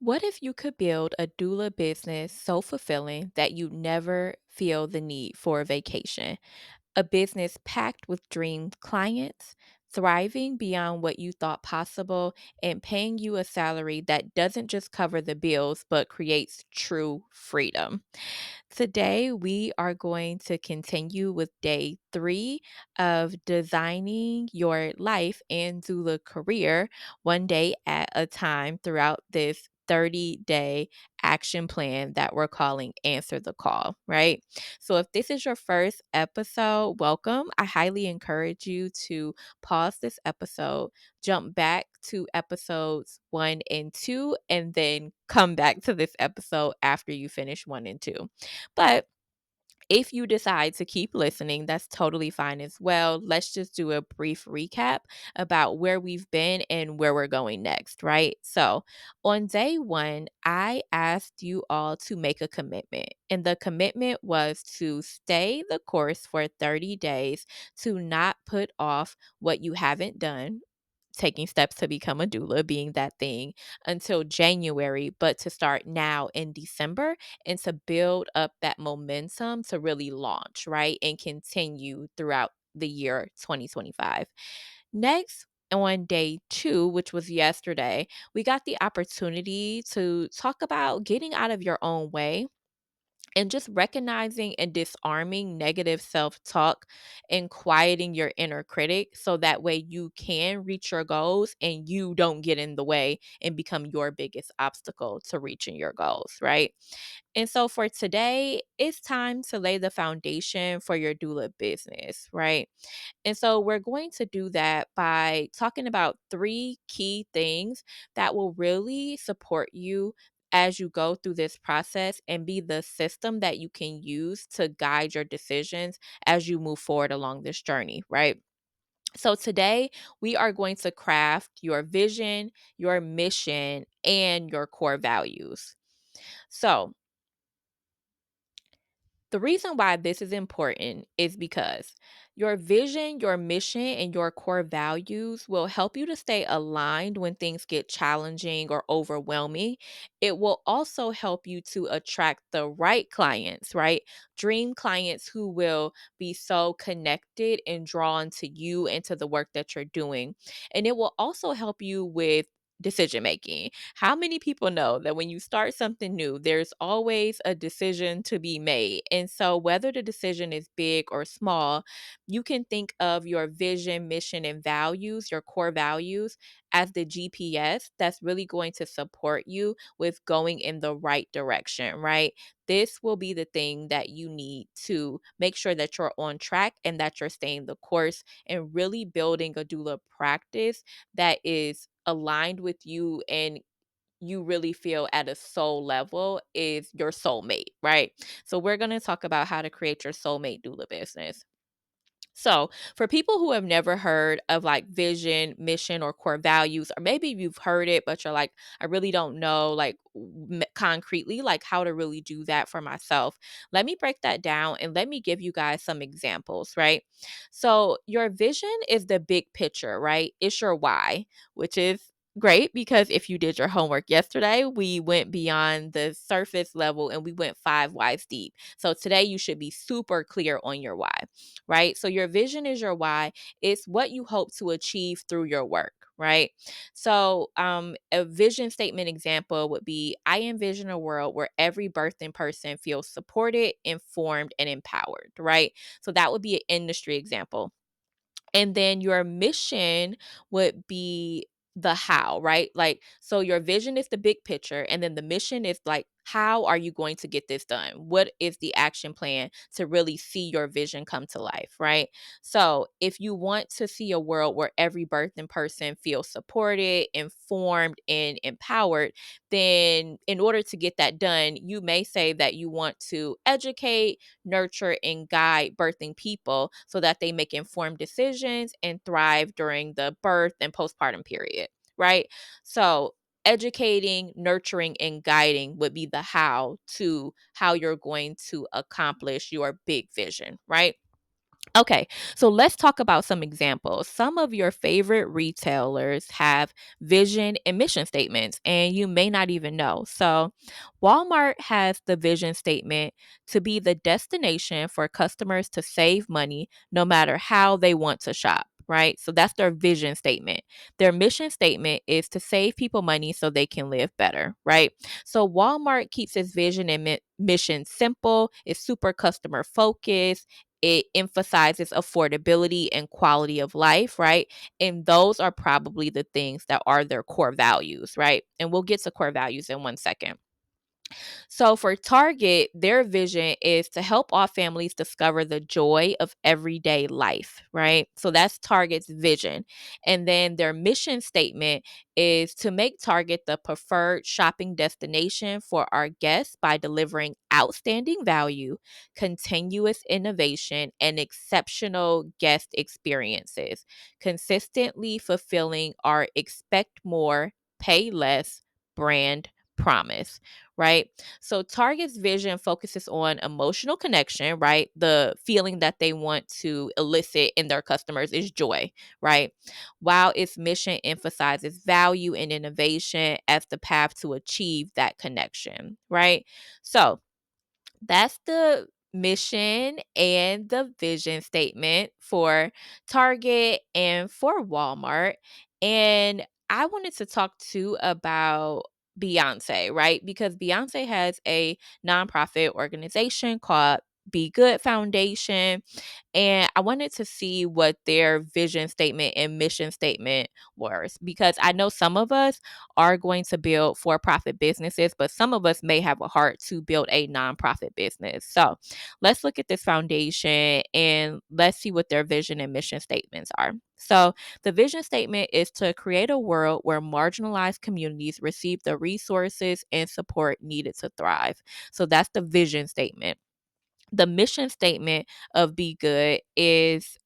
What if you could build a doula business so fulfilling that you never feel the need for a vacation? A business packed with dream clients, thriving beyond what you thought possible, and paying you a salary that doesn't just cover the bills but creates true freedom. Today, we are going to continue with day 3 of designing your life and doula career one day at a time throughout this 30-day action plan that we're calling Answer the Call, right? So, if this is your first episode, welcome. I highly encourage you to pause this episode, jump back to episodes 1 and 2, and then come back to this episode after you finish 1 and 2. But if you decide to keep listening, that's totally fine as well. Let's just do a brief recap about where we've been and where we're going next, right? So, on day 1, I asked you all to make a commitment, and the commitment was to stay the course for 30 days, to not put off what you haven't done. Taking steps to become a doula being that thing until January, but to start now in December and to build up that momentum to really launch, right? And continue throughout the year 2025. Next, on day 2, which was yesterday, we got the opportunity to talk about getting out of your own way and just recognizing and disarming negative self talk and quieting your inner critic so that way you can reach your goals and you don't get in the way and become your biggest obstacle to reaching your goals, right? And so for today, it's time to lay the foundation for your doula business, right? And so we're going to do that by talking about 3 key things that will really support you as you go through this process and be the system that you can use to guide your decisions as you move forward along this journey, right? So today we are going to craft your vision, your mission, and your core values. So, the reason why this is important is because your vision, your mission, and your core values will help you to stay aligned when things get challenging or overwhelming. It will also help you to attract the right clients, right? Dream clients who will be so connected and drawn to you and to the work that you're doing. And it will also help you with decision making. How many people know that when you start something new, there's always a decision to be made? And so, whether the decision is big or small, you can think of your vision, mission, and values, your core values, as the GPS that's really going to support you with going in the right direction, right? This will be the thing that you need to make sure that you're on track and that you're staying the course and really building a doula practice that is aligned with you and you really feel at a soul level is your soulmate, right? So we're going to talk about how to create your soulmate doula business. So, for people who have never heard of like vision, mission, or core values, or maybe you've heard it, but you're like, I really don't know, like concretely, like how to really do that for myself. Let me break that down and let me give you guys some examples, right? So, your vision is the big picture, right? It's your why, which is great because if you did your homework yesterday, we went beyond the surface level and we went 5 whys deep. So, today you should be super clear on your why, right? So your vision is your why. It's what you hope to achieve through your work, right? So a vision statement example would be I envision a world where every birthing person feels supported, informed, and empowered, right? So that would be an industry example. And then your mission would be the how, right? Like, so your vision is the big picture, and then the mission is like, how are you going to get this done? What is the action plan to really see your vision come to life, right? So, if you want to see a world where every birthing person feels supported, informed, and empowered, then in order to get that done, you may say that you want to educate, nurture, and guide birthing people so that they make informed decisions and thrive during the birth and postpartum period, right? So, educating, nurturing, and guiding would be the how to how you're going to accomplish your big vision, right? Okay, so let's talk about some examples. Some of your favorite retailers have vision and mission statements, and you may not even know. So, Walmart has the vision statement to be the destination for customers to save money no matter how they want to shop. Right. So that's their vision statement. Their mission statement is to save people money so they can live better. Right. So Walmart keeps its vision and mission simple. It's super customer focused. It emphasizes affordability and quality of life, right? And those are probably the things that are their core values, right? And we'll get to core values in 1 second. So for Target, their vision is to help all families discover the joy of everyday life, right? So that's Target's vision. And then their mission statement is to make Target the preferred shopping destination for our guests by delivering outstanding value, continuous innovation, and exceptional guest experiences, consistently fulfilling our expect more, pay less brand promise, right? So Target's vision focuses on emotional connection, right? The feeling that they want to elicit in their customers is joy, right? While its mission emphasizes value and innovation as the path to achieve that connection, right? So that's the mission and the vision statement for Target and for Walmart. And I wanted to talk too about Beyonce, right? Because Beyonce has a nonprofit organization called Be Good Foundation, and I wanted to see what their vision statement and mission statement was, because I know some of us are going to build for profit businesses, but some of us may have a heart to build a nonprofit business. So let's look at this foundation and let's see what their vision and mission statements are. So the vision statement is to create a world where marginalized communities receive the resources and support needed to thrive. So that's the vision statement. The mission statement of Be Good is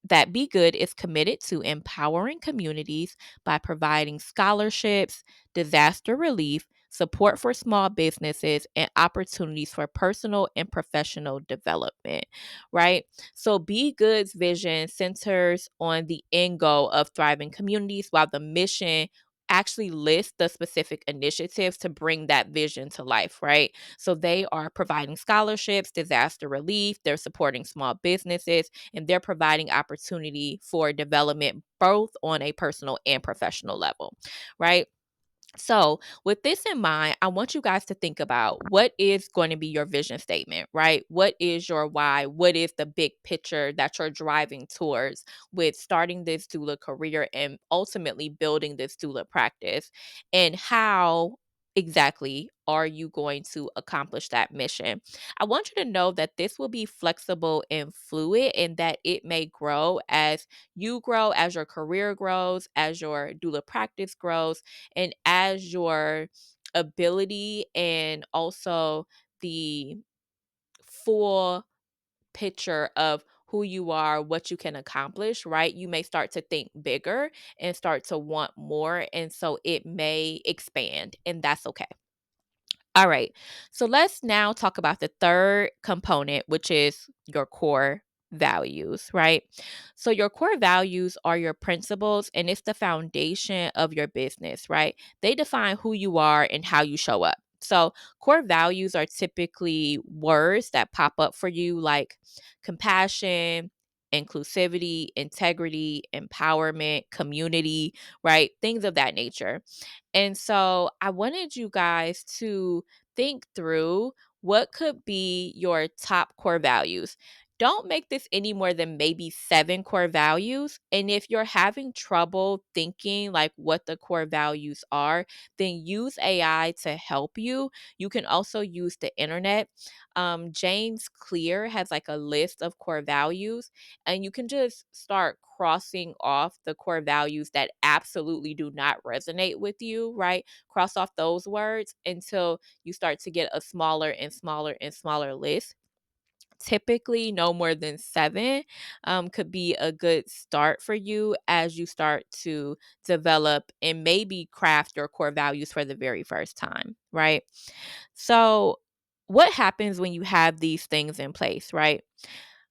that Be Good is committed to empowering communities by providing scholarships, disaster relief, support for small businesses, and opportunities for personal and professional development, right? So Be Good's vision centers on the end goal of thriving communities, while the mission actually lists the specific initiatives to bring that vision to life, right? So they are providing scholarships, disaster relief, they're supporting small businesses, and they're providing opportunity for development both on a personal and professional level, right? So, with this in mind, I want you guys to think about what is going to be your vision statement, right? What is your why? What is the big picture that you're driving towards with starting this doula career and ultimately building this doula practice? And how exactly are you going to accomplish that mission? I want you to know that this will be flexible and fluid, and that it may grow as you grow, as your career grows, as your doula practice grows, and as your ability and also the full picture of who you are, what you can accomplish, right? You may start to think bigger and start to want more. And so it may expand, and that's okay. All right. So let's now talk about the third component, which is your core values, right? So your core values are your principles, and it's the foundation of your business, right? They define who you are and how you show up. So core values are typically words that pop up for you like compassion, inclusivity, integrity, empowerment, community, right? Things of that nature. And so I wanted you guys to think through what could be your top core values. Don't make this any more than maybe 7 core values. And if you're having trouble thinking like what the core values are, then use AI to help you. You can also use the internet. James Clear has like a list of core values, and you can just start crossing off the core values that absolutely do not resonate with you, right? Cross off those words until you start to get a smaller and smaller and smaller list. Typically, no more than 7 could be a good start for you as you start to develop and maybe craft your core values for the very first time, right? So, what happens when you have these things in place, right?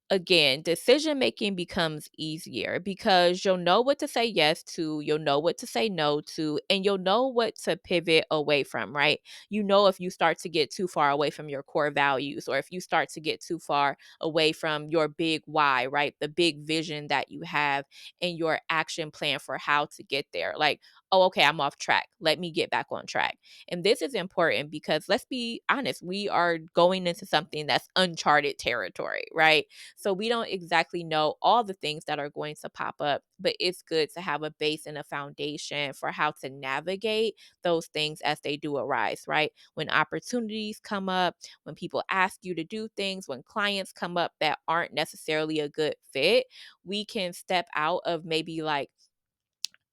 again, decision making becomes easier because you'll know what to say yes to, you'll know what to say no to, and you'll know what to pivot away from, right? You know, if you start to get too far away from your core values, or if you start to get too far away from your big why, right? The big vision that you have and your action plan for how to get there. Like, oh, okay, I'm off track. Let me get back on track. And this is important because let's be honest, we are going into something that's uncharted territory, right? So we don't exactly know all the things that are going to pop up, but it's good to have a base and a foundation for how to navigate those things as they do arise, right? When opportunities come up, when people ask you to do things, when clients come up that aren't necessarily a good fit, we can step out of maybe like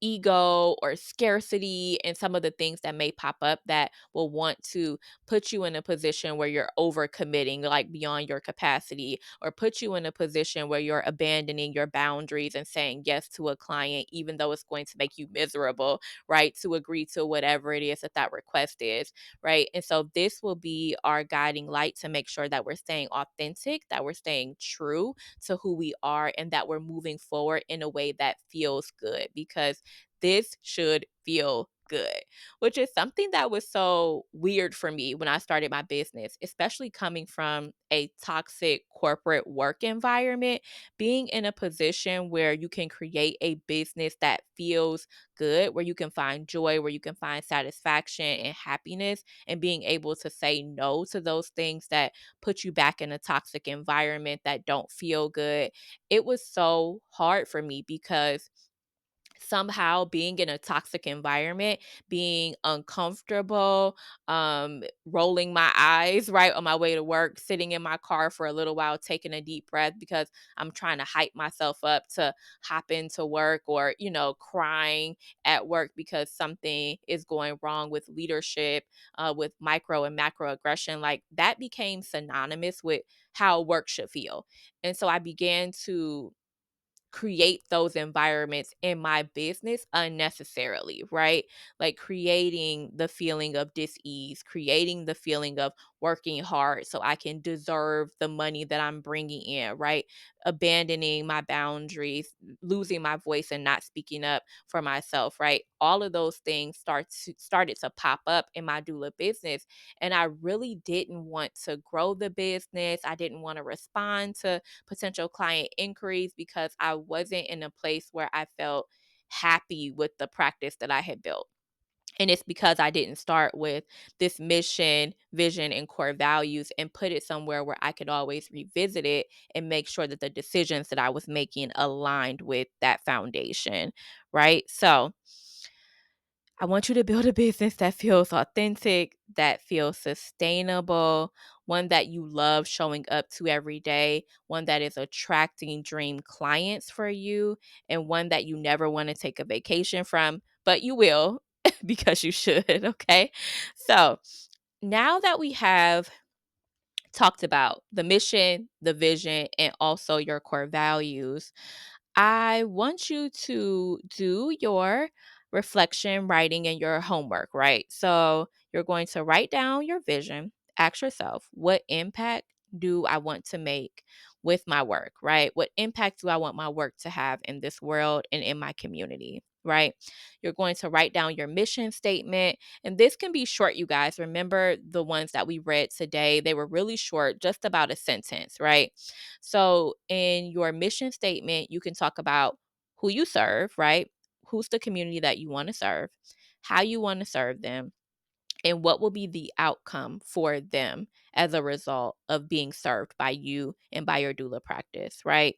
ego or scarcity and some of the things that may pop up that will want to put you in a position where you're overcommitting like beyond your capacity, or put you in a position where you're abandoning your boundaries and saying yes to a client even though it's going to make you miserable, right? To agree to whatever it is that that request is, right? And so this will be our guiding light to make sure that we're staying authentic, that we're staying true to who we are, and that we're moving forward in a way that feels good, because this should feel good, which is something that was so weird for me when I started my business, especially coming from a toxic corporate work environment. Being in a position where you can create a business that feels good, where you can find joy, where you can find satisfaction and happiness, and being able to say no to those things that put you back in a toxic environment that don't feel good. It was so hard for me because somehow being in a toxic environment, being uncomfortable, rolling my eyes right on my way to work, sitting in my car for a little while, taking a deep breath because I'm trying to hype myself up to hop into work, or, crying at work because something is going wrong with leadership, with micro and macro aggression. Like that became synonymous with how work should feel. And so I began to create those environments in my business unnecessarily, right? Like creating the feeling of dis-ease, creating the feeling of working hard so I can deserve the money that I'm bringing in, right? Abandoning my boundaries, losing my voice and not speaking up for myself, right? All of those things started to pop up in my doula business, and I really didn't want to grow the business. I didn't want to respond to potential client inquiries because I wasn't in a place where I felt happy with the practice that I had built. And it's because I didn't start with this mission, vision, and core values and put it somewhere where I could always revisit it and make sure that the decisions that I was making aligned with that foundation, right? So, I want you to build a business that feels authentic, that feels sustainable, one that you love showing up to every day, one that is attracting dream clients for you, and one that you never want to take a vacation from, but you will because you should. Okay. So now that we have talked about the mission, the vision, and also your core values, I want you to do your reflection writing and your homework, right? So you're going to write down your vision, ask yourself, what impact do I want to make with my work, right? What impact do I want my work to have in this world and in my community? Right. You're going to write down your mission statement. And this can be short, you guys. Remember the ones that we read today, they were really short, just about a sentence, right? So, in your mission statement, you can talk about who you serve, right? Who's the community that you want to serve, how you want to serve them, and what will be the outcome for them as a result of being served by you and by your doula practice, right?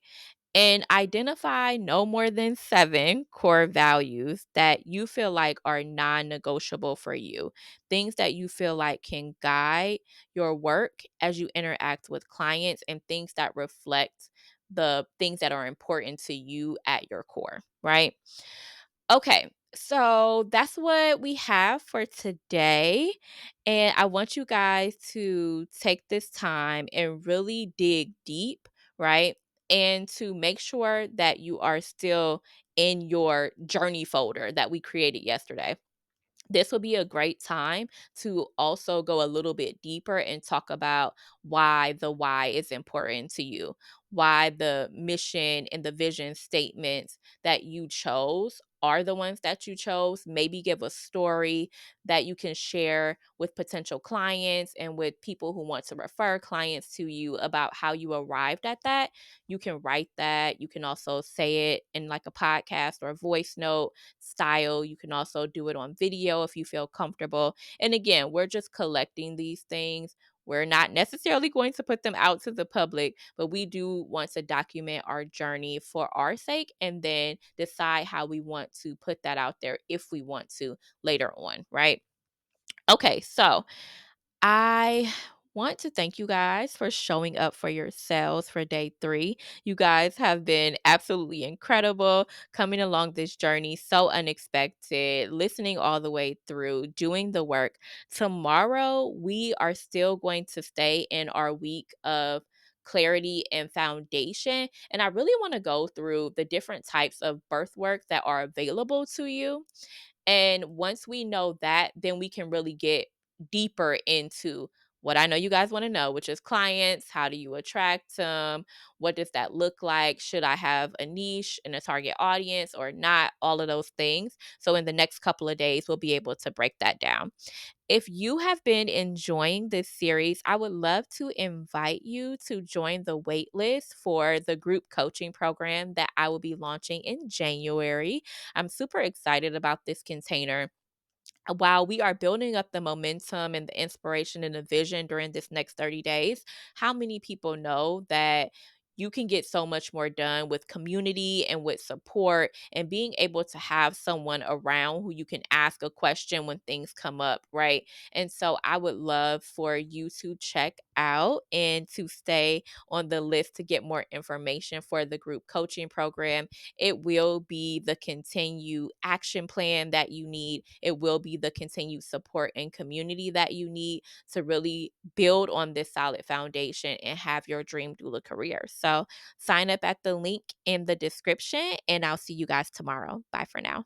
And identify no more than 7 core values that you feel like are non negotiable for you. Things that you feel like can guide your work as you interact with clients, and things that reflect the things that are important to you at your core, right? Okay, so that's what we have for today. And I want you guys to take this time and really dig deep, right? And to make sure that you are still in your journey folder that we created yesterday. This will be a great time to also go a little bit deeper and talk about why the why is important to you, why the mission and the vision statements that you chose are the ones that you chose. Maybe give a story that you can share with potential clients and with people who want to refer clients to you about how you arrived at that. You can write that. You can also say it in like a podcast or a voice note style. You can also do it on video if you feel comfortable. And again, we're just collecting these things. We're not necessarily going to put them out to the public, but we do want to document our journey for our sake and then decide how we want to put that out there if we want to later on, right? Okay, so I want to thank you guys for showing up for yourselves for day 3. You guys have been absolutely incredible coming along this journey, so unexpected, listening all the way through, doing the work. Tomorrow, we are still going to stay in our week of clarity and foundation. And I really want to go through the different types of birth work that are available to you. And once we know that, then we can really get deeper into what I know you guys want to know, which is clients. How do you attract them? What does that look like? Should I have a niche and a target audience or not? All of those things. So, in the next couple of days, we'll be able to break that down. If you have been enjoying this series, I would love to invite you to join the wait list for the group coaching program that I will be launching in January. I'm super excited about this container. While we are building up the momentum and the inspiration and the vision during this next 30 days, how many people know that you can get so much more done with community and with support and being able to have someone around who you can ask a question when things come up, right? And so I would love for you to check out and to stay on the list to get more information for the group coaching program. It will be the continued action plan that you need. It will be the continued support and community that you need to really build on this solid foundation and have your dream doula career. So sign up at the link in the description, and I'll see you guys tomorrow. Bye for now.